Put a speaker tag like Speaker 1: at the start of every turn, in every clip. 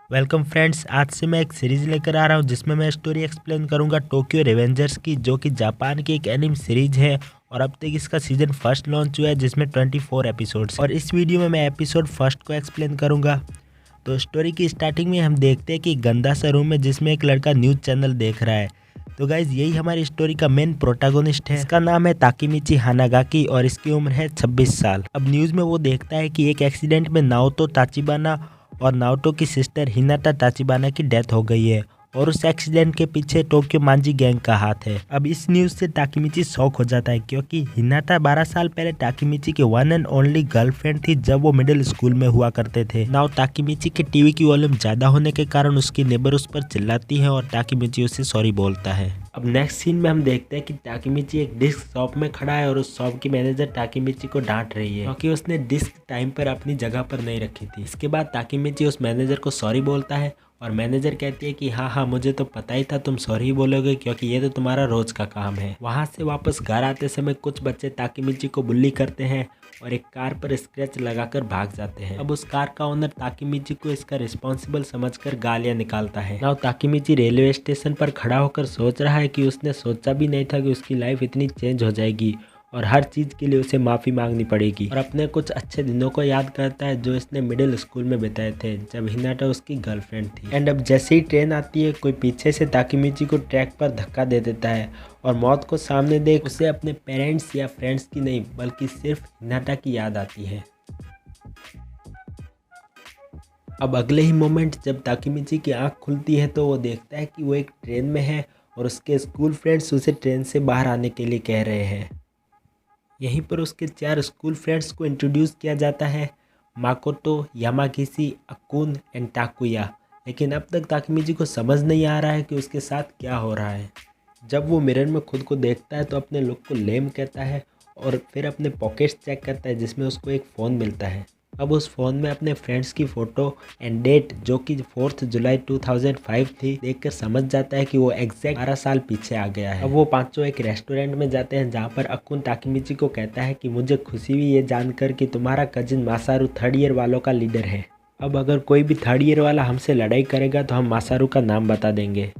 Speaker 1: Welcome friends, आज से मैं एक सीरीज़ लेकर आ रहा हूं जिसमें मैं स्टोरी एक्सप्लेन करूंगा टोक्यो रिवेंजर्स की, जो कि जापान की एक एनिम सीरीज है। और अब तक इसका सीजन फर्स्ट लॉन्च हुआ है जिसमें 24 एपिसोड्स, और इस वीडियो में मैं एपिसोड फर्स्ट को एक्सप्लेन करूंगा। तो स्टोरी की स्टार्टिंग में हम देखते हैं कि गंदा सा रूम है जिसमें एक लड़का न्यूज़ चैनल देख रहा है। तो गाइज यही हमारी स्टोरी का मेन प्रोटैगोनिस्ट है। इसका नाम है ताकेमिची हानागाकी और इसकी उम्र है 26 साल। अब न्यूज़ में वो देखता है कि एक एक्सीडेंट में नाओतो ताचिबाना और नाओटो की सिस्टर हिनाटा ताचिबाना की डेथ हो गई है, और उस एक्सीडेंट के पीछे टोक्यो मांजी गैंग का हाथ है। अब इस न्यूज़ से ताकेमिची शॉक हो जाता है, क्योंकि हिनाटा 12 साल पहले ताकेमिची की वन एंड ओनली गर्लफ्रेंड थी जब वो मिडिल स्कूल में हुआ करते थे। नाउ ताकेमिची के टीवी की वॉल्यूम ज्यादा होने के कारण उसकी नेबर उस पर चिल्लाती है और ताकेमिची उसे सॉरी बोलता है। अब नेक्स्ट सीन में हम देखते हैं कि ताकेमिची एक डिस्क शॉप में खड़ा है और उस शॉप की मैनेजर ताकेमिची को डांट रही है क्योंकि उसने डिस्क टाइम पर अपनी जगह पर नहीं रखी थी। इसके बाद ताकेमिची उस मैनेजर को सॉरी बोलता है और मैनेजर कहती है कि हाँ मुझे तो पता ही था तुम सॉरी बोलोगे, क्योंकि ये तो तुम्हारा रोज का काम है। वहाँ से वापस घर आते समय कुछ बच्चे ताकेमिची को बुल्ली करते हैं और एक कार पर स्क्रैच लगाकर भाग जाते हैं। अब उस कार का ओनर ताकेमिची को इसका रिस्पॉन्सिबल समझकर गालियां निकालता है। नाउ ताकेमिची रेलवे स्टेशन पर खड़ा होकर सोच रहा है कि उसने सोचा भी नहीं था कि उसकी लाइफ इतनी चेंज हो जाएगी और हर चीज़ के लिए उसे माफ़ी मांगनी पड़ेगी। और अपने कुछ अच्छे दिनों को याद करता है जो इसने मिडिल स्कूल में बिताए थे जब हिनाटा उसकी गर्लफ्रेंड थी। एंड अब जैसे ही ट्रेन आती है कोई पीछे से ताकेमिची को ट्रैक पर धक्का दे देता है और मौत को सामने देख उसे अपने पेरेंट्स या फ्रेंड्स की नहीं बल्कि सिर्फ हिनाटा की याद आती है। अब अगले ही मोमेंट जब ताकेमिची की आंख खुलती है तो वो देखता है कि वो एक ट्रेन में है और उसके स्कूल फ्रेंड्स उसे ट्रेन से बाहर आने के लिए कह रहे हैं। यहीं पर उसके 4 स्कूल फ्रेंड्स को इंट्रोड्यूस किया जाता है, माकोतो, यामागिसी, अकुन एंड टाकुया। लेकिन अब तक ताकेमिची को समझ नहीं आ रहा है कि उसके साथ क्या हो रहा है। जब वो मिरर में खुद को देखता है तो अपने लुक को लेम कहता है और फिर अपने पॉकेट्स चेक करता है जिसमें उसको एक फ़ोन मिलता है। अब उस फ़ोन में अपने फ्रेंड्स की फ़ोटो एंड डेट जो कि 4 जुलाई 2005 थी देखकर समझ जाता है कि वो एग्जैक्ट 12 साल पीछे आ गया है। अब वो पांचों एक रेस्टोरेंट में जाते हैं जहाँ पर अकुन ताकेमिची को कहता है कि मुझे खुशी हुई ये जानकर कि तुम्हारा कजिन मासारू 3rd ईयर वालों का लीडर है। अब अगर कोई भी 3rd ईयर वाला हमसे लड़ाई करेगा तो हम मासारू का नाम बता देंगे।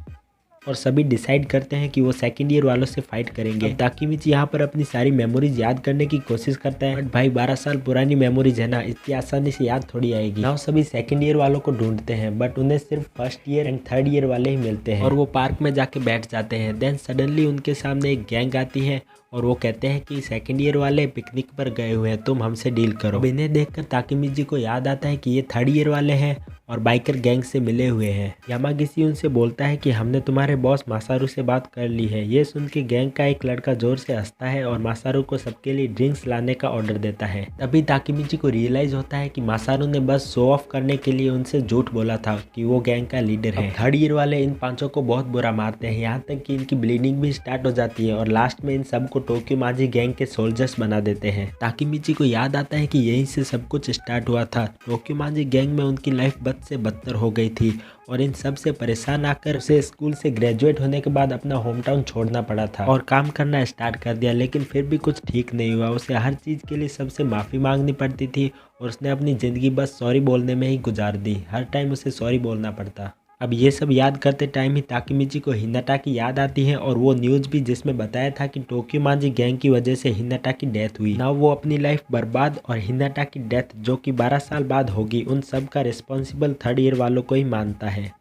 Speaker 1: और सभी डिसाइड करते हैं कि वो 2nd ईयर वालों से फाइट करेंगे। ताकेमिची यहाँ पर अपनी सारी मेमोरीज याद करने की कोशिश करता है, बट भाई 12 साल पुरानी मेमोरीज है ना, इतनी आसानी से याद थोड़ी आएगी। नाउ सभी 2nd ईयर वालों को ढूंढते हैं बट उन्हें सिर्फ 1st year and 3rd year वाले ही मिलते हैं और वो पार्क में जाके बैठ जाते हैं। देन सडनली उनके सामने एक गैंग आती है और वो कहते हैं कि 2nd ईयर वाले पिकनिक पर गए हुए हैं, तुम हमसे डील करो। अब इन्हें देखकर ताकेमिची को याद आता है कि ये 3rd ईयर वाले हैं और बाइकर गैंग से मिले हुए हैं। यामागिसी उनसे बोलता है कि हमने तुम्हारे बॉस मासारू से बात कर ली है। ये सुन के गैंग का एक लड़का जोर से हंसता है और मासारू को सबके लिए ड्रिंक्स लाने का ऑर्डर देता है। तभी ताकेमिची को रियलाइज होता है कि मासारू ने बस शो ऑफ करने के लिए उनसे झूठ बोला था कि वो गैंग का लीडर है। 3rd ईयर वाले इन पांचों को बहुत बुरा मारते हैं, यहाँ तक कि इनकी ब्लीडिंग भी स्टार्ट हो जाती है और लास्ट में इन सबको टोक्यो मांजी गैंग के सोल्जर्स बना देते हैं। ताकेमिची को याद आता है कि यहीं से सब कुछ स्टार्ट हुआ था। टोक्यो मांजी गैंग में उनकी लाइफ बद से बदतर हो गई थी और इन सब से परेशान आकर उसे स्कूल से ग्रेजुएट होने के बाद अपना होम टाउन छोड़ना पड़ा था और काम करना स्टार्ट कर दिया। लेकिन फिर भी कुछ ठीक नहीं हुआ, उसे हर चीज़ के लिए सबसे माफ़ी मांगनी पड़ती थी और उसने अपनी ज़िंदगी बस सॉरी बोलने में ही गुजार दी। हर टाइम उसे सॉरी बोलना पड़ता। अब ये सब याद करते टाइम ही ताकेमिची को हिनाटा की याद आती है और वो न्यूज़ भी जिसमें बताया था कि टोक्यो मांजी गैंग की वजह से हिनाटा की डेथ हुई। ना वो अपनी लाइफ बर्बाद और हिनाटा की डेथ जो कि 12 साल बाद होगी उन सब का रिस्पॉन्सिबल 3rd ईयर वालों को ही मानता है।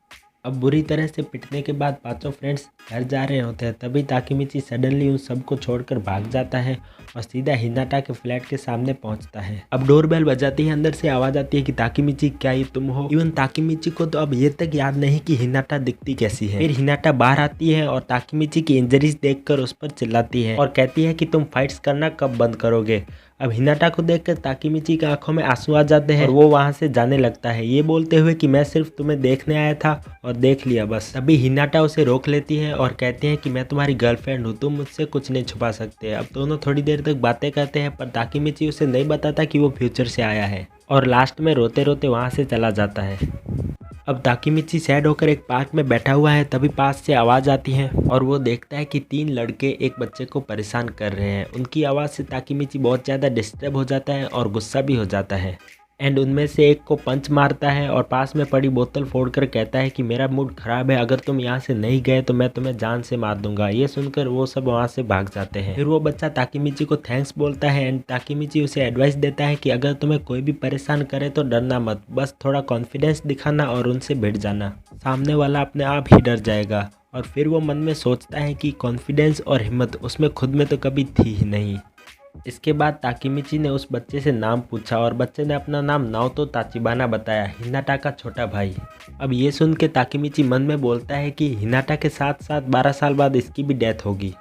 Speaker 1: अब बुरी तरह से पिटने के बाद पांचों फ्रेंड्स घर जा रहे होते हैं, तभी ताकेमिची सडनली उन सबको छोड़कर भाग जाता है और सीधा हिनाटा के फ्लैट के सामने पहुंचता है। अब डोरबेल बजाती है, अंदर से आवाज़ आती है कि ताकेमिची क्या ये तुम हो। इवन ताकेमिची को तो अब ये तक याद नहीं कि हिनाटा दिखती कैसी है। फिर हिनाटा बाहर आती है और ताकेमिची की इंजरीज देखकर उस पर चिल्लाती है और कहती है कि तुम फाइट्स करना कब बंद करोगे। अब हिनाटा को देखकर ताकेमिची की आंखों में आंसू आ जाते हैं और वो वहां से जाने लगता है, ये बोलते हुए कि मैं सिर्फ तुम्हें देखने आया था और देख लिया बस। तभी हिनाटा उसे रोक लेती है और कहती है कि मैं तुम्हारी गर्लफ्रेंड हूँ, तुम मुझसे कुछ नहीं छुपा सकते। अब दोनों थोड़ी देर तक बातें करते हैं पर ताकेमिची उसे नहीं बताता कि वो फ्यूचर से आया है और लास्ट में रोते रोते वहाँ से चला जाता है। अब ताकेमिची सैड होकर एक पार्क में बैठा हुआ है, तभी पास से आवाज़ आती है और वो देखता है कि 3 लड़के एक बच्चे को परेशान कर रहे हैं। उनकी आवाज़ से ताकेमिची बहुत ज़्यादा डिस्टर्ब हो जाता है और गुस्सा भी हो जाता है। एंड उनमें से एक को पंच मारता है और पास में पड़ी बोतल फोड़कर कहता है कि मेरा मूड ख़राब है, अगर तुम यहाँ से नहीं गए तो मैं तुम्हें जान से मार दूंगा। ये सुनकर वो सब वहाँ से भाग जाते हैं। फिर वो बच्चा ताकीमिची को थैंक्स बोलता है एंड ताकीमिची उसे एडवाइस देता है कि अगर तुम्हें कोई भी परेशान करे तो डरना मत, बस थोड़ा कॉन्फिडेंस दिखाना और उनसे भिड़ जाना, सामने वाला अपने आप ही डर जाएगा। और फिर वो मन में सोचता है कि कॉन्फिडेंस और हिम्मत उसमें खुद में तो कभी थी ही नहीं। इसके बाद ताकीमिची ने उस बच्चे से नाम पूछा और बच्चे ने अपना नाम नाओतो ताचिबाना बताया, हिनाटा का छोटा भाई। अब ये सुन के ताकीमिची मन में बोलता है कि हिनाटा के साथ साथ 12 साल बाद इसकी भी डेथ होगी।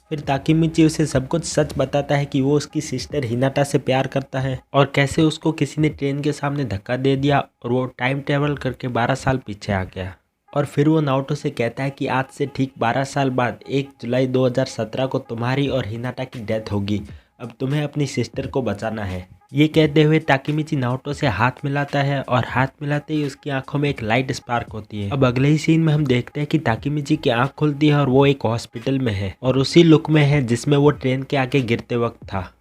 Speaker 1: फिर ताकीमिची उसे सब कुछ सच बताता है कि वो उसकी सिस्टर हिनाटा से प्यार करता है और कैसे उसको किसी ने ट्रेन के सामने धक्का दे दिया और वो टाइम ट्रेवल करके 12 साल पीछे आ गया। और फिर वो नाओटो से कहता है कि आज से ठीक 12 साल बाद 1 जुलाई 2017 को तुम्हारी और हिनाटा की डेथ होगी, अब तुम्हें अपनी सिस्टर को बचाना है। ये कहते हुए ताकीमिची नाओटो से हाथ मिलाता है और हाथ मिलाते ही उसकी आंखों में एक लाइट स्पार्क होती है। अब अगले ही सीन में हम देखते हैं कि ताकीमिची की आंख खुलती है और वो एक हॉस्पिटल में है और उसी लुक में है जिसमें वो ट्रेन के आगे गिरते वक्त था।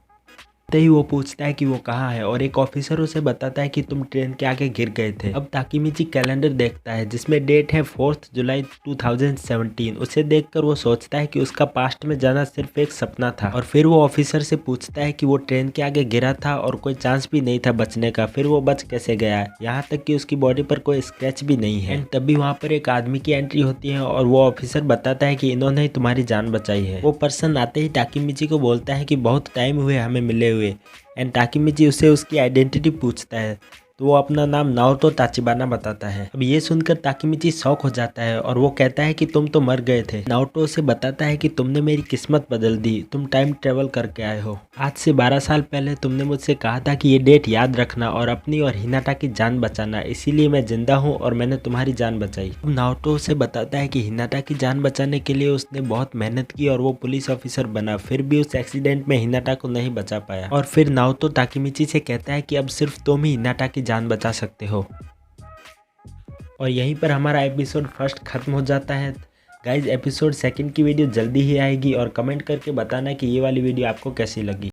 Speaker 1: ही वो पूछता है कि वो कहाँ है और एक ऑफिसर उसे बताता है कि तुम ट्रेन के आगे गिर गए थे। अब ताकीमिची कैलेंडर देखता है जिसमें डेट है 4 जुलाई 2017। उसे देखकर वो सोचता है कि उसका पास्ट में जाना सिर्फ एक सपना था और फिर वो ऑफिसर से पूछता है कि वो ट्रेन के आगे गिरा था और कोई चांस भी नहीं था बचने का, फिर वो बच कैसे गया, यहाँ तक कि उसकी बॉडी पर कोई स्क्रैच भी नहीं है। तभी वहाँ पर एक आदमी की एंट्री होती है और वो ऑफिसर बताता है कि इन्होंने ही तुम्हारी जान बचाई है। वो पर्सन आते ही ताकीमिची को बोलता है कि बहुत टाइम हुए हमें मिले हुए एंड ताकीमिची उसे उसकी आइडेंटिटी पूछता है तो वो अपना नाम नाओतो ताचिबाना बताता है। अब ये सुनकर ताकीमिची शॉक हो जाता है और वो कहता है कि तुम तो मर गए थे। नाओटो उसे बताता है कि तुमने मेरी किस्मत बदल दी, तुम टाइम ट्रेवल करके आए हो। आज से 12 साल पहले तुमने मुझसे कहा था कि ये डेट याद रखना और अपनी और हिनाटा की जान बचाना, इसीलिए मैं जिंदा हूँ और मैंने तुम्हारी जान बचाई। अब नाओटो उसे बताता है कि हिनाटा की जान बचाने के लिए उसने बहुत मेहनत की और वो पुलिस ऑफिसर बना, फिर भी उस एक्सीडेंट में हिनाटा को नहीं बचा पाया। और फिर नाओटो ताकीमिची से कहता है कि अब सिर्फ तुम ही हिनाटा की जान बचा सकते हो। और यहीं पर हमारा एपिसोड फर्स्ट खत्म हो जाता है। गाइज एपिसोड सेकंड की वीडियो जल्दी ही आएगी और कमेंट करके बताना कि ये वाली वीडियो आपको कैसी लगी।